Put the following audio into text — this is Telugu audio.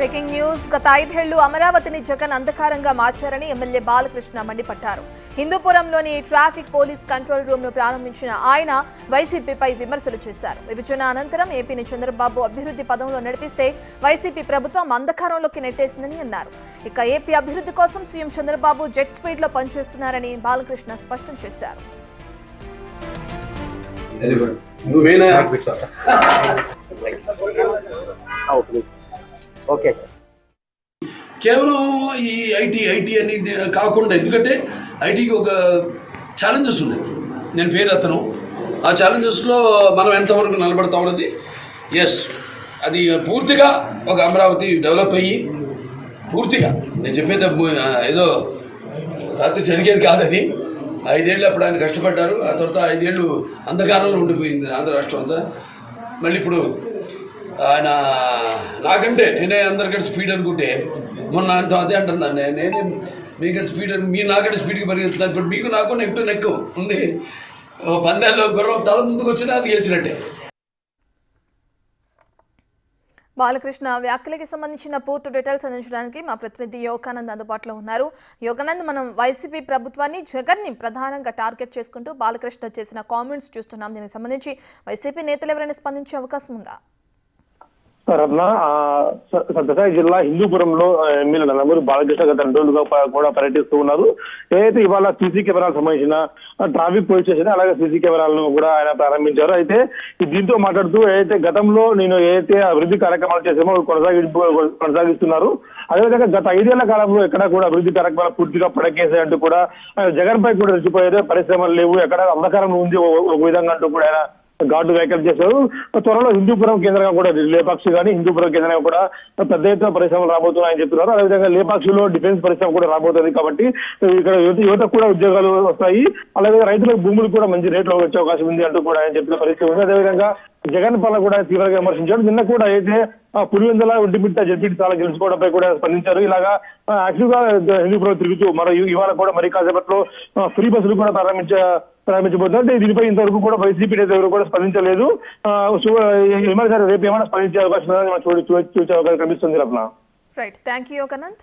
Breaking news. గత 5 ఏళ్లు అమరావతిని జగన్ అంధకారంగా మార్చారని ఎమ్మెల్యే బాలకృష్ణ మండిపడ్డారు. హిందూపురంలోని ట్రాఫిక్ పోలీస్ కంట్రోల్ రూమ్ ను ప్రారంభించిన ఆయన వైసీపీపై విమర్శలు చేశారు. విభజన అనంతరం ఏపీని చంద్రబాబు అభివృద్ధి పదంలో నడిపిస్తే వైసీపీ ప్రభుత్వం అంధకారంలోకి నెట్టేసిందని అన్నారు. ఇక ఏపీ అభివృద్ధి కోసం సీఎం చంద్రబాబు జెట్ స్పీడ్ లో పనిచేస్తున్నారని బాలకృష్ణ స్పష్టం చేశారు. కేవలం ఈ ఐటీ అని కాకుండా, ఎందుకంటే ఐటీకి ఒక ఛాలెంజెస్ ఉన్నాయి. నేను పేరు ఎత్తను. ఆ ఛాలెంజెస్లో మనం ఎంతవరకు నిలబడతామన్నది అది పూర్తిగా ఒక అమరావతి డెవలప్ అయ్యి పూర్తిగా నేను చెప్పేది ఏదో రాత్రి జరిగేది కాదు. అది 5 ఏళ్ళు అప్పుడు ఆయన కష్టపడ్డారు. ఆ తర్వాత 5 ఏళ్ళు అంధకారంలో ఉండిపోయింది ఆంధ్ర రాష్ట్రం అంతా. మళ్ళీ ఇప్పుడు ఆయన నాకంటే నేనే అందరికంటే స్పీడ్ అనుకుంటే మొన్న అదే అంటున్నాను. నేనే మీకంటే స్పీడ్ మీరు నాకంటే స్పీడ్కి పరిగెత్తున్నారు. ఇప్పుడు మీకు నాకు నెక్కు ఉంది. పందాల్లో గుర్రం తల ముందుకు వచ్చినా అది గెలిచినట్టే. బాలకృష్ణ వ్యాఖ్యలకి సంబంధించిన పూర్తి డీటెయిల్స్ అందించడానికి మా ప్రతినిధి యోగానంద్ అందుబాటులో ఉన్నారు. యోగానంద్, మనం వైసీపీ ప్రభుత్వాన్ని జగన్ ని ప్రధానంగా టార్గెట్ చేసుకుంటూ బాలకృష్ణ చేసిన కామెంట్స్ చూస్తున్నాం. దీనికి సంబంధించి వైసీపీ నేతలు ఎవరైనా స్పందించే అవకాశం ఉందా? రత్న, సత్యసాయి జిల్లా హిందూపురంలో ఎమ్మెల్యే నందమూరి బాలకృష్ణ గత 2 రోజులుగా కూడా పర్యటిస్తూ ఉన్నారు. ఏదైతే ఇవాళ సీసీ కెమెరాలకు సంబంధించిన ట్రాఫిక్ పోలీస్ స్టేషన్ అలాగే సీసీ కెమెరాలను కూడా ఆయన ప్రారంభించారు. అయితే దీంతో మాట్లాడుతూ ఏదైతే గతంలో నేను ఏదైతే అభివృద్ధి కార్యక్రమాలు చేసామో కొనసాగిస్తున్నారు. అదేవిధంగా గత 5 ఏళ్ల కాలంలో ఎక్కడ కూడా అభివృద్ధి కార్యక్రమాలు పూర్తిగా పడకేసాయంటూ కూడా జగన్ పై కూడా రెచ్చిపోయేదే, పరిశ్రమలు లేవు, ఎక్కడ అంధకారం ఉంది ఒక విధంగా అంటూ కూడా ఆయన ఘాటు వ్యాఖ్యలు చేశారు. త్వరలో హిందూపురం కేంద్రంగా కూడా లేపాక్షి కానీ హిందూపురం కేంద్రంగా కూడా పెద్ద ఎత్తున పరిశ్రమలు రాబోతున్నాయని చెప్తున్నారు. అదేవిధంగా లేపాక్షిలో డిఫెన్స్ పరిశ్రమ కూడా రాబోతుంది. కాబట్టి ఇక్కడ యువతకు కూడా ఉద్యోగాలు వస్తాయి. అలాగే రైతులకు భూములు కూడా మంచి రేట్లో వచ్చే అవకాశం ఉంది అంటూ కూడా ఆయన చెప్పిన పరిస్థితి ఉంది. అదేవిధంగా జగన్ పాలన కూడా తీవ్రంగా విమర్శించారు. నిన్న కూడా అయితే పులివెందుల ఒంటిమిట్ట జడ్పీటీ స్థానం గెలుచుకోవడంపై కూడా స్పందించారు. ఇలాగా యాక్టివ్ గా హిందూపురం తిరుగుతూ ఇవాళ కూడా మరి కాసేపట్లో ఫ్రీ బస్సులు కూడా ప్రారంభించబోతున్నారు. అంటే దీనిపై ఇంతవరకు కూడా వైసీపీ నేతలు కూడా స్పందించలేదు. రేపు ఏమైనా స్పందించే అవకాశం చూసే అవకాశం కనిపిస్తుంది. Right, thank you Yoganand.